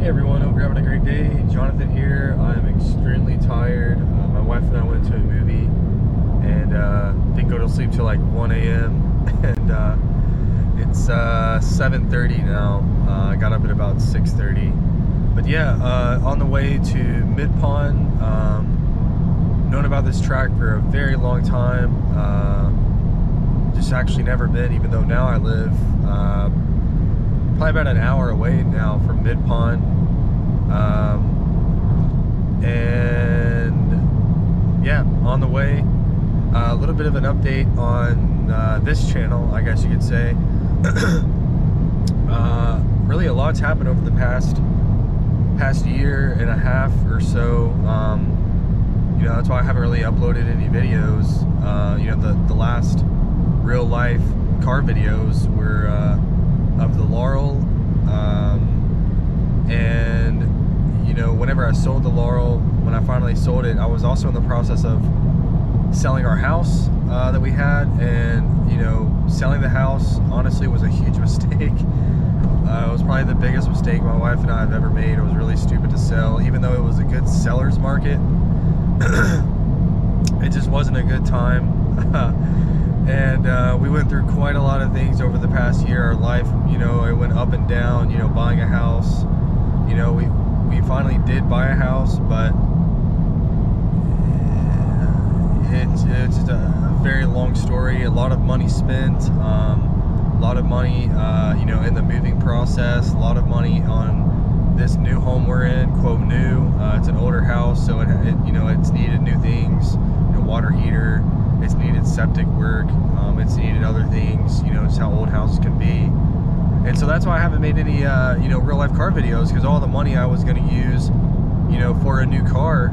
Hey everyone, hope you're having a great day. Jonathan here. I'm extremely tired. My wife and I went to a movie and didn't go to sleep till like 1 a.m. and it's 7:30 now. I got up at about 6:30. But yeah, on the way to Midpond. Known about this track for a very long time. Just actually never been, even though now I live probably about an hour away now from Midpond. And yeah, on the way, a little bit of an update on this channel, I guess you could say. Really a lot's happened over the past year and a half or so. You know, that's why I haven't really uploaded any videos. You know, the last real life car videos were of the Laurel, and you know, whenever I sold the Laurel, when I finally sold it, I was also in the process of selling our house that we had, and you know, selling the house honestly was a huge mistake. It was probably the biggest mistake my wife and I have ever made. It was really stupid to sell, even though it was a good seller's market. It just wasn't a good time. And we went through quite a lot of things over the past year. Our life, you know, it went up and down. You know, buying a house. You know, we finally did buy a house, but it's just a very long story. A lot of money spent. A lot of money, you know, in the moving process. A lot of money on this new home we're in. Quote new. It's an older house, so it you know, it's needed new things. You know, water heater. It's needed septic work, it's needed other things, you know, just how old houses can be. And so that's why I haven't made any, you know, real life car videos, because all the money I was going to use, you know, for a new car,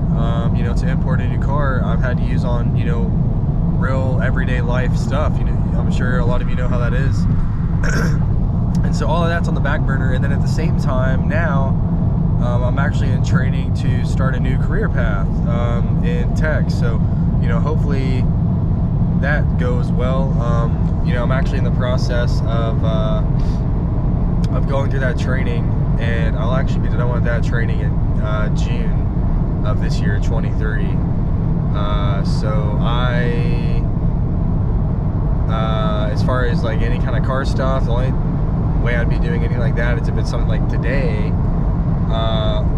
you know, to import a new car, I've had to use on, you know, real everyday life stuff. You know, I'm sure a lot of you know how that is. And so all of that's on the back burner. And then at the same time now, I'm actually in training to start a new career path in tech. So, you know, hopefully that goes well. You know, I'm actually in the process of going through that training, and I'll actually be done with that training in June of this year, 2030. So as far as like any kind of car stuff, the only way I'd be doing anything like that is if it's something like today,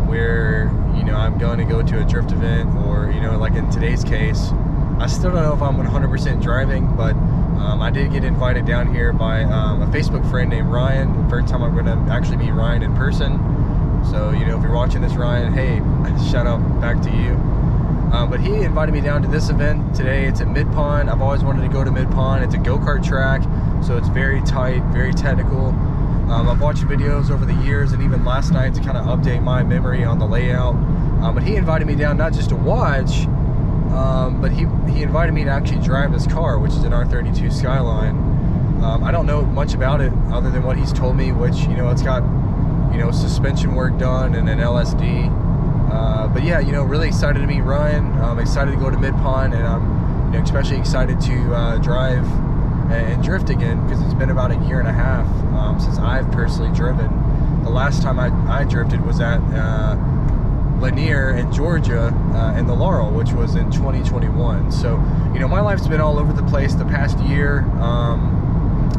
where, you know, I'm going to go to a drift event, or, you know, like in today's case, I still don't know if I'm 100% driving, but I did get invited down here by a Facebook friend named Ryan. First time I'm going to actually meet Ryan in person. So, you know, if you're watching this, Ryan, hey, shout out back to you. But he invited me down to this event today. It's at Midpond. I've always wanted to go to Midpond. It's a go-kart track, so it's very tight, very technical. I've watched videos over the years, and even last night, to kind of update my memory on the layout. But he invited me down not just to watch, but he invited me to actually drive his car, which is an R32 Skyline. I don't know much about it other than what he's told me, which, you know, it's got, you know, suspension work done and an LSD. But yeah, you know, really excited to meet Ryan. I'm excited to go to Midpond, and I'm, you know, especially excited to drive and drift again, because it's been about a year and a half since I've personally driven. The last time I drifted was at Lanier in Georgia in the Laurel, which was in 2021. So, you know, my life's been all over the place the past year.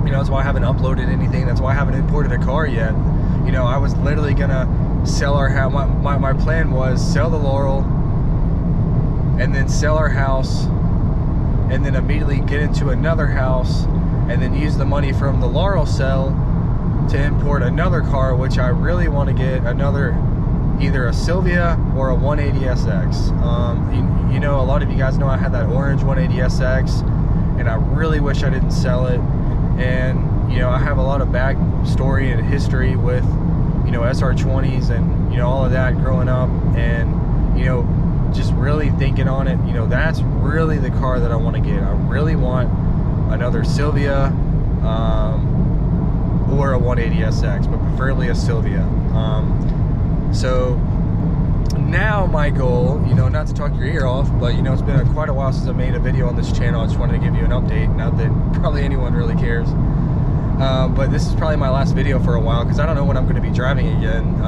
You know, that's why I haven't uploaded anything. That's why I haven't imported a car yet. You know, I was literally gonna sell our house. My plan was sell the Laurel, and then sell our house, and then immediately get into another house, and then use the money from the Laurel sale to import another car, which I really want to get another, either a Silvia or a 180SX. You know, a lot of you guys know I had that orange 180SX, and I really wish I didn't sell it. And, you know, I have a lot of backstory and history with, you know, SR20s and, you know, all of that growing up, and, you know, just really thinking on it, you know, that's really the car that I want to get. I really want another Silvia, or a 180SX, but preferably a Silvia. So now my goal, you know, not to talk your ear off, but, you know, it's been quite a while since I made a video on this channel. I just wanted to give you an update. Not that probably anyone really cares. But this is probably my last video for a while, because I don't know when I'm going to be driving again.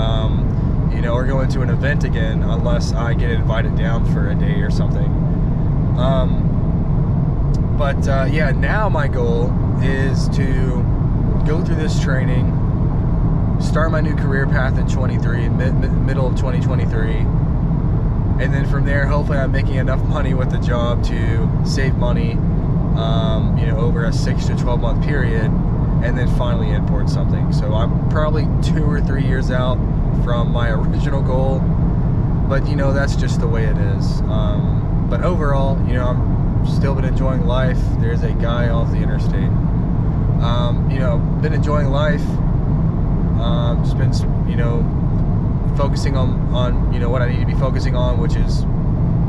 you know, or go into an event again unless I get invited down for a day or something. Yeah, now my goal is to go through this training, start my new career path in 23, middle of 2023, and then from there, hopefully I'm making enough money with the job to save money, you know, over a 6 to 12 month period, and then finally import something. So I'm probably 2 or 3 years out from my original goal, but you know, that's just the way it is. But overall, you know, I'm still been enjoying life. There's a guy off the interstate. You know, been enjoying life. Just been, you know, focusing on, you know, what I need to be focusing on, which is,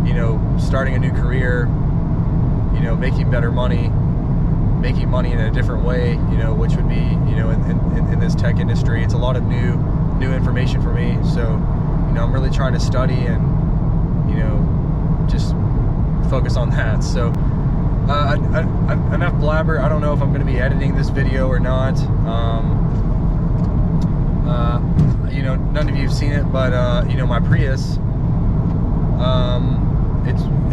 you know, starting a new career, you know, making better money, making money in a different way, you know, which would be, you know, in this tech industry. It's a lot of new information for me. So, you know, I'm really trying to study and, you know, just focus on that. So enough blabber. I don't know if I'm going to be editing this video or not. You know, none of you have seen it, but you know, my Prius,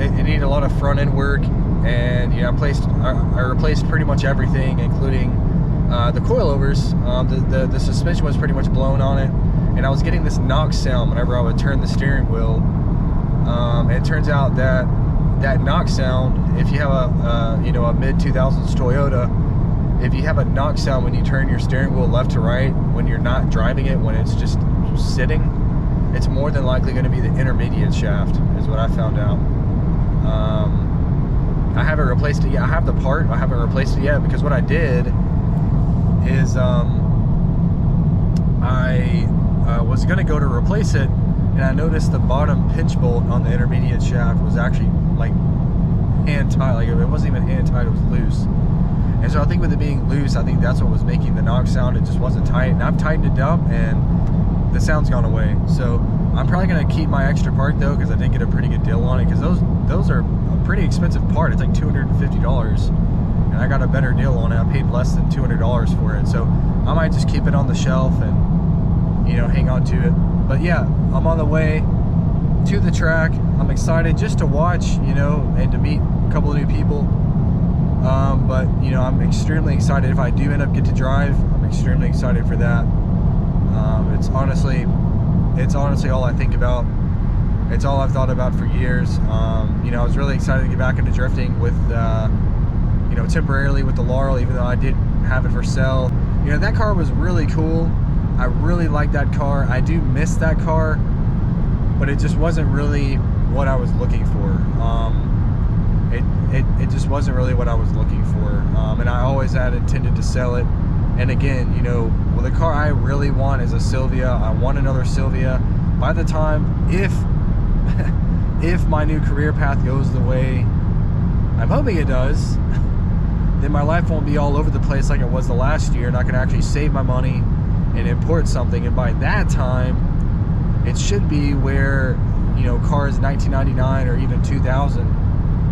it needed a lot of front end work, and you know, I replaced pretty much everything, including the coilovers. The suspension was pretty much blown on it, and I was getting this knock sound whenever I would turn the steering wheel. And it turns out that knock sound, if you have a you know, a mid 2000s Toyota, if you have a knock sound when you turn your steering wheel left to right, when you're not driving it, when it's just sitting, it's more than likely going to be the intermediate shaft, is what I found out. I haven't replaced it yet. I have the part, I haven't replaced it yet, because what I did is I was going to go to replace it, and I noticed the bottom pinch bolt on the intermediate shaft was actually like hand tight. Like, it wasn't even hand tight, it was loose. And so I think with it being loose, I think that's what was making the knock sound. It just wasn't tight, and I've tightened it up and the sound's gone away. So I'm probably gonna keep my extra part though, because I did get a pretty good deal on it, because those are a pretty expensive part. It's like $250, and I got a better deal on it. I paid less than $200 for it. So I might just keep it on the shelf and, you know, hang on to it. But yeah, I'm on the way to the track. I'm excited just to watch, you know, and to meet a couple of new people. But you know, I'm extremely excited if I do end up get to drive. I'm extremely excited for that. It's honestly all I think about. It's all I've thought about for years. You know, I was really excited to get back into drifting with, you know, temporarily with the Laurel, even though I did have it for sale. You know, that car was really cool. I really liked that car. I do miss that car, but it just wasn't really what I was looking for. It just wasn't really what I was looking for, and I always had intended to sell it. And again, you know, well, the car I really want is a Silvia. I want another Silvia. By the time, if my new career path goes the way I'm hoping it does, then my life won't be all over the place like it was the last year, and I can actually save my money and import something. And by that time, it should be where, you know, cars 1999 or even 2000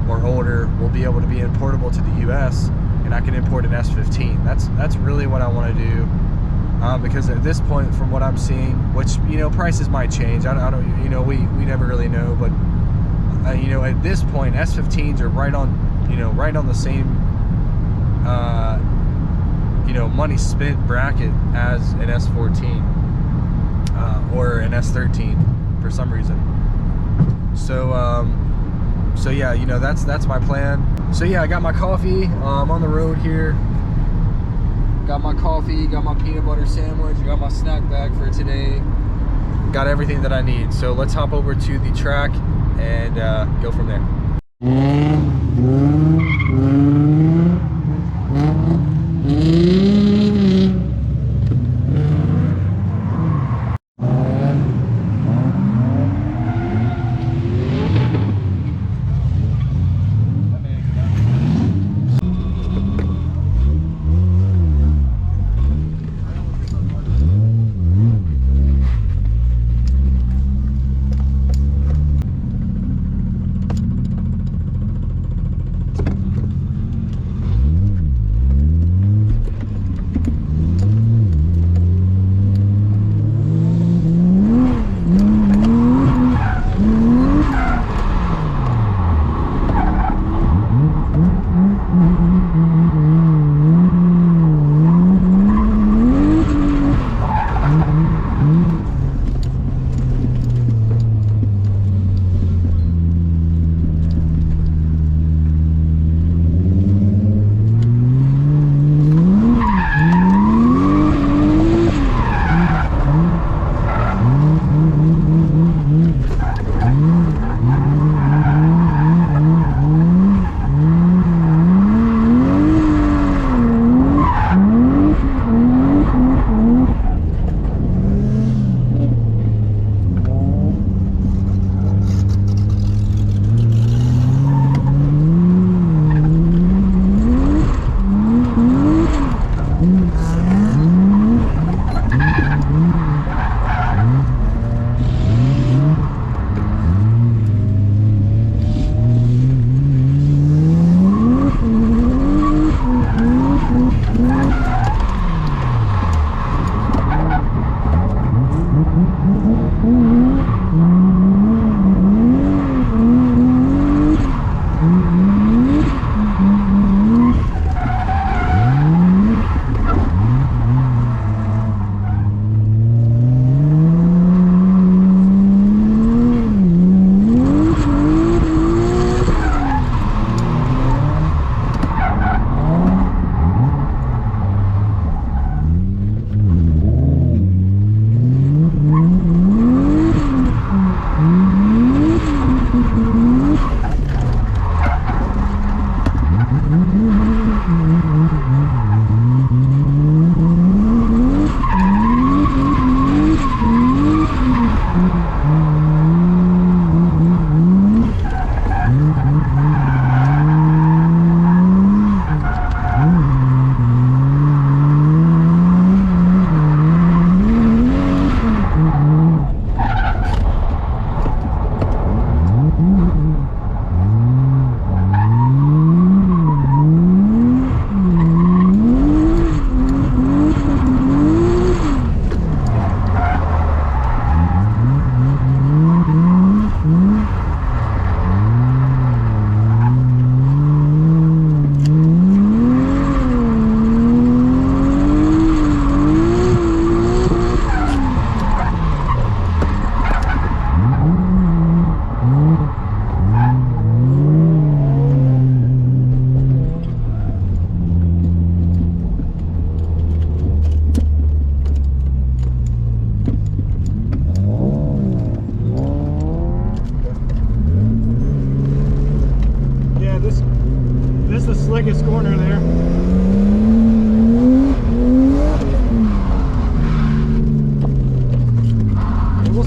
or older will be able to be importable to the US, and I can import an S15. That's really what I want to do, because at this point, from what I'm seeing, which, you know, prices might change. I don't, you know, we never really know, but you know, at this point, S15s are right on, you know, right on the same you know, money spent bracket as an S14 or an S13 for some reason. So yeah, you know, that's my plan. So yeah, I got my coffee. I'm on the road here. Got my coffee, got my peanut butter sandwich, got my snack bag for today. Got everything that I need. So let's hop over to the track and go from there.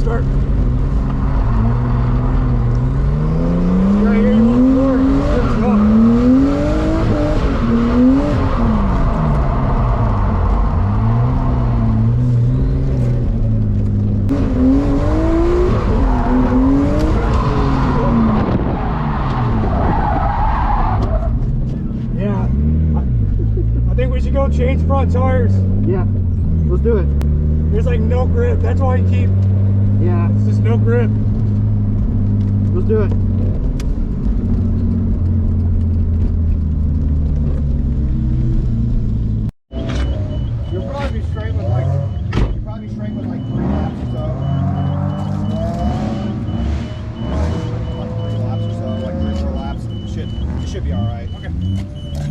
start. Right here, you want the floor. Let's go. Yeah, I think we should go change front tires. Yeah, let's do it. There's like no grip. That's why you keep. Yeah, It's just no grip. let's do it. You'll probably be straight with like 3 laps or so. Like 3 laps or so, like 3 or 4 laps. You should be all right. Okay.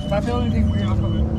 If I feel anything weird, I'll come in.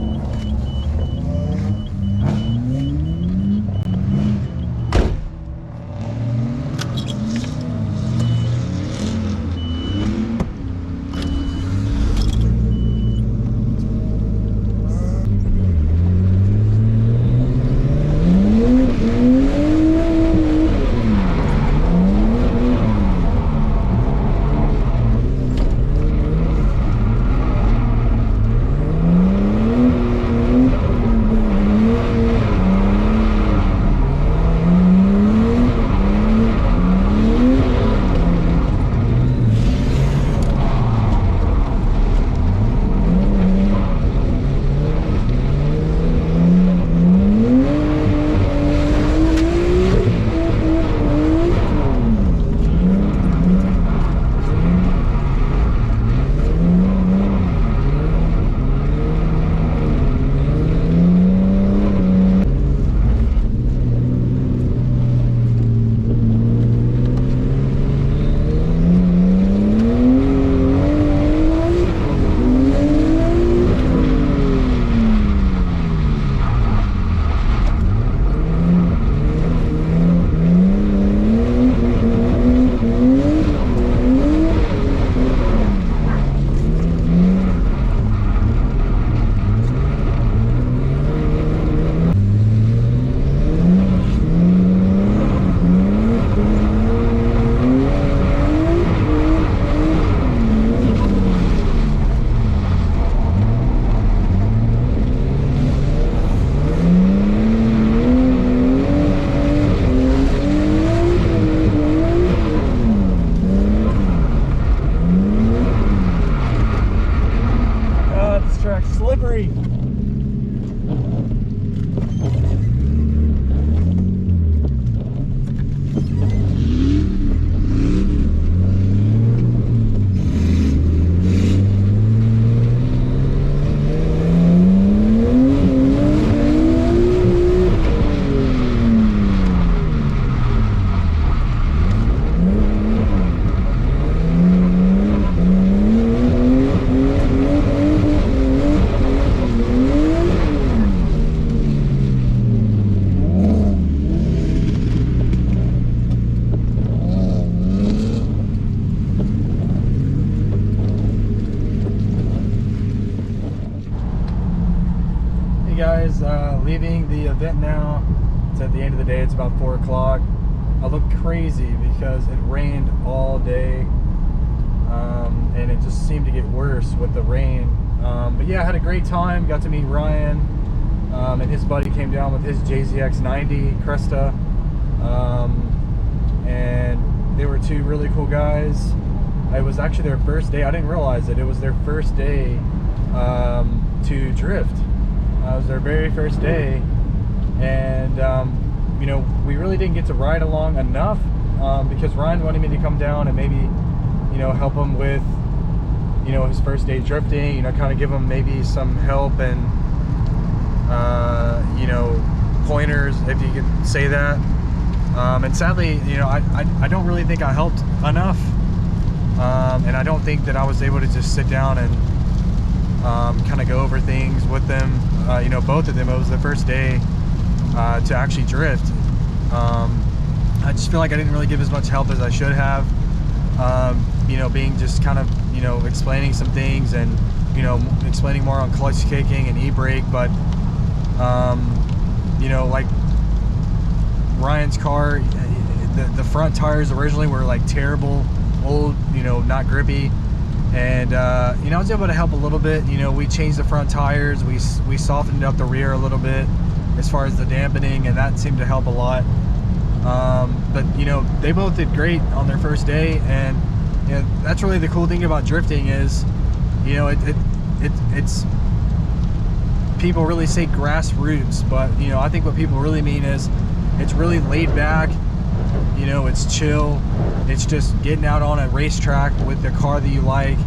Slippery. Guys, leaving the event now. It's at the end of the day. It's about 4 o'clock. I look crazy because it rained all day, and it just seemed to get worse with the rain. But yeah, I had a great time. Got to meet Ryan, and his buddy came down with his JZX90 Cresta, and they were 2 really cool guys. It was actually their first day. I didn't realize it. It was their first day to drift. It was their very first day, and you know, we really didn't get to ride along enough because Ryan wanted me to come down and maybe, you know, help him with, you know, his first day drifting, you know, kind of give him maybe some help and you know, pointers, if you could say that. And sadly, you know, I don't really think I helped enough, and I don't think that I was able to just sit down and kind of go over things with them. You know, both of them, it was the first day to actually drift. I just feel like I didn't really give as much help as I should have. You know, being just kind of, you know, explaining some things and, you know, explaining more on clutch kicking and e-brake. But you know, like Ryan's car, the front tires originally were like terrible, old, you know, not grippy. And you know, I was able to help a little bit. You know, we changed the front tires, we softened up the rear a little bit as far as the dampening, and that seemed to help a lot. But you know, they both did great on their first day, and you know, that's really the cool thing about drifting is, you know, it's people really say grassroots, but you know, I think what people really mean is it's really laid back. You know, it's chill. It's just getting out on a racetrack with the car that you like,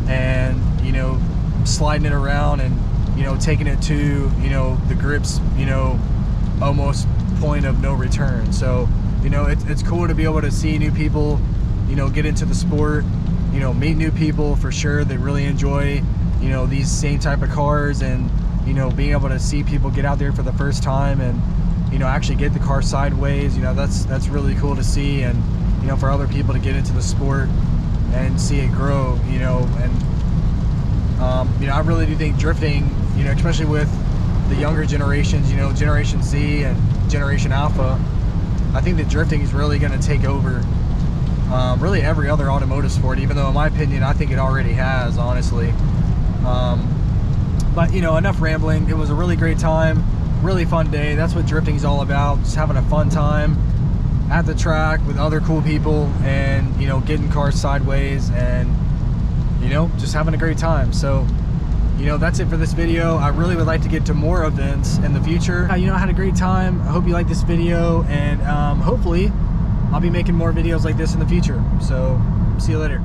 and you know, sliding it around, and you know, taking it to, you know, the grips, you know, almost point of no return. So you know, it's cool to be able to see new people, you know, get into the sport, you know, meet new people for sure that really enjoy, you know, these same type of cars, and you know, being able to see people get out there for the first time and, you know, actually get the car sideways, you know, that's really cool to see. And you know, for other people to get into the sport and see it grow, you know. And you know, I really do think drifting, you know, especially with the younger generations, you know, Generation Z and Generation Alpha, I think that drifting is really going to take over really every other automotive sport, even though in my opinion I think it already has, honestly. But you know, enough rambling. It was a really great time, really fun day. That's what drifting is all about, just having a fun time at the track with other cool people, and you know, getting cars sideways, and you know, just having a great time. So you know, that's it for this video. I really would like to get to more events in the future. You know, I had a great time. I hope you liked this video, and hopefully I'll be making more videos like this in the future. So see you later.